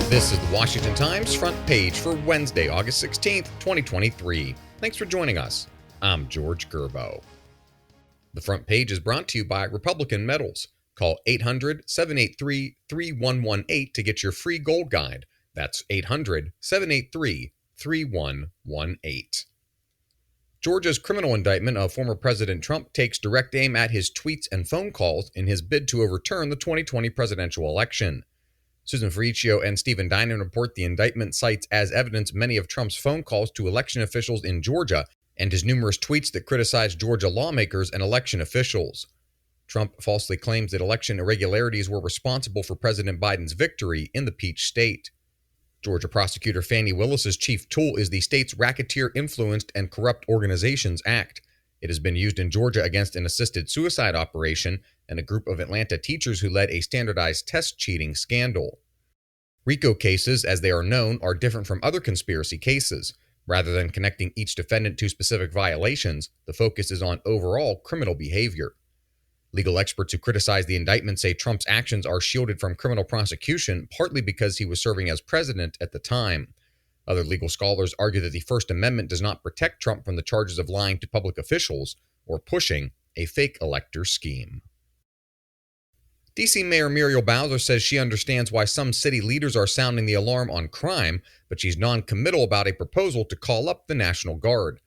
This is the Washington Times front page for Wednesday, August 16th, 2023. Thanks for joining us. I'm George Gerbo. The front page is brought to you by Republican Metals. Call 800-783-3118 to get your free gold guide. That's 800-783-3118. Georgia's criminal indictment of former President Trump takes direct aim at his tweets and phone calls in his bid to overturn the 2020 presidential election. Susan Ferricchio and Stephen Dinan report the indictment cites as evidence many of Trump's phone calls to election officials in Georgia and his numerous tweets that criticize Georgia lawmakers and election officials. Trump falsely claims that election irregularities were responsible for President Biden's victory in the Peach State. Georgia prosecutor Fani Willis's chief tool is the state's Racketeer-Influenced and Corrupt Organizations Act. It has been used in Georgia against an assisted suicide operation and a group of Atlanta teachers who led a standardized test cheating scandal. RICO cases, as they are known, are different from other conspiracy cases. Rather than connecting each defendant to specific violations, the focus is on overall criminal behavior. Legal experts who criticize the indictment say Trump's actions are shielded from criminal prosecution, partly because he was serving as president at the time. Other legal scholars argue that the First Amendment does not protect Trump from the charges of lying to public officials or pushing a fake elector scheme. D.C. Mayor Muriel Bowser says she understands why some city leaders are sounding the alarm on crime, but she's non-committal about a proposal to call up the National Guard.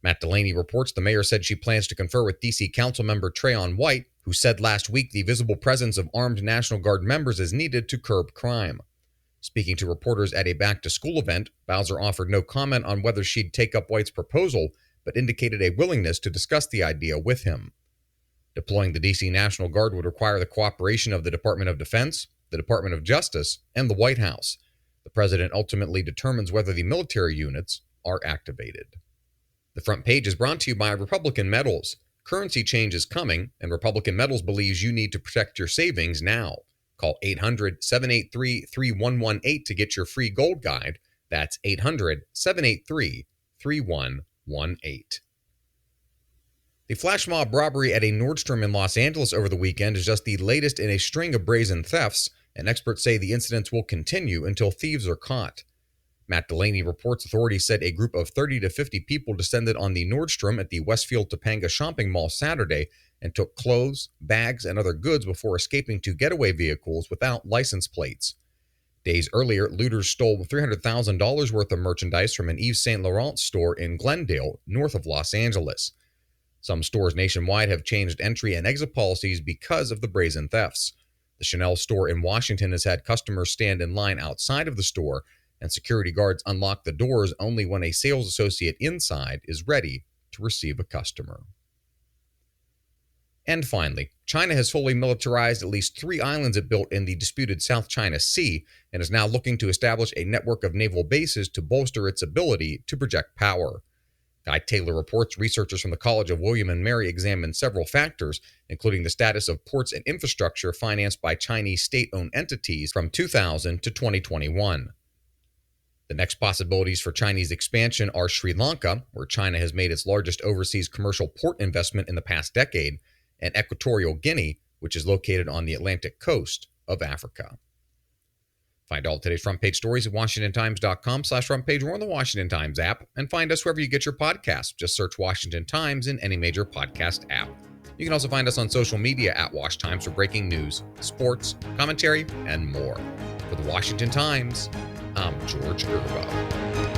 Matt Delaney reports the mayor said she plans to confer with D.C. Councilmember Trayon White, who said last week the visible presence of armed National Guard members is needed to curb crime. Speaking to reporters at a back-to-school event, Bowser offered no comment on whether she'd take up White's proposal, but indicated a willingness to discuss the idea with him. Deploying the D.C. National Guard would require the cooperation of the Department of Defense, the Department of Justice, and the White House. The president ultimately determines whether the military units are activated. The front page is brought to you by Republican Metals. Currency change is coming, and Republican Metals believes you need to protect your savings now. Call 800-783-3118 to get your free gold guide. That's 800-783-3118. The flash mob robbery at a Nordstrom in Los Angeles over the weekend is just the latest in a string of brazen thefts, and experts say the incidents will continue until thieves are caught. Matt Delaney reports authorities said a group of 30 to 50 people descended on the Nordstrom at the Westfield Topanga shopping mall Saturday and took clothes, bags, and other goods before escaping to getaway vehicles without license plates. Days earlier, looters stole $300,000 worth of merchandise from an Yves Saint Laurent store in Glendale, north of Los Angeles. Some stores nationwide have changed entry and exit policies because of the brazen thefts. The Chanel store in Washington has had customers stand in line outside of the store, and security guards unlock the doors only when a sales associate inside is ready to receive a customer. And finally, China has fully militarized at least 3 islands it built in the disputed South China Sea and is now looking to establish a network of naval bases to bolster its ability to project power. Guy Taylor reports researchers from the College of William and Mary examined several factors, including the status of ports and infrastructure financed by Chinese state-owned entities from 2000 to 2021. The next possibilities for Chinese expansion are Sri Lanka, where China has made its largest overseas commercial port investment in the past decade, and Equatorial Guinea, which is located on the Atlantic coast of Africa. Find all today's front page stories at WashingtonTimes.com/front page or on the Washington Times app, and find us wherever you get your podcasts. Just search Washington Times in any major podcast app. You can also find us on social media at Wash Times for breaking news, sports, commentary, and more. For the Washington Times, I'm George Gerbo.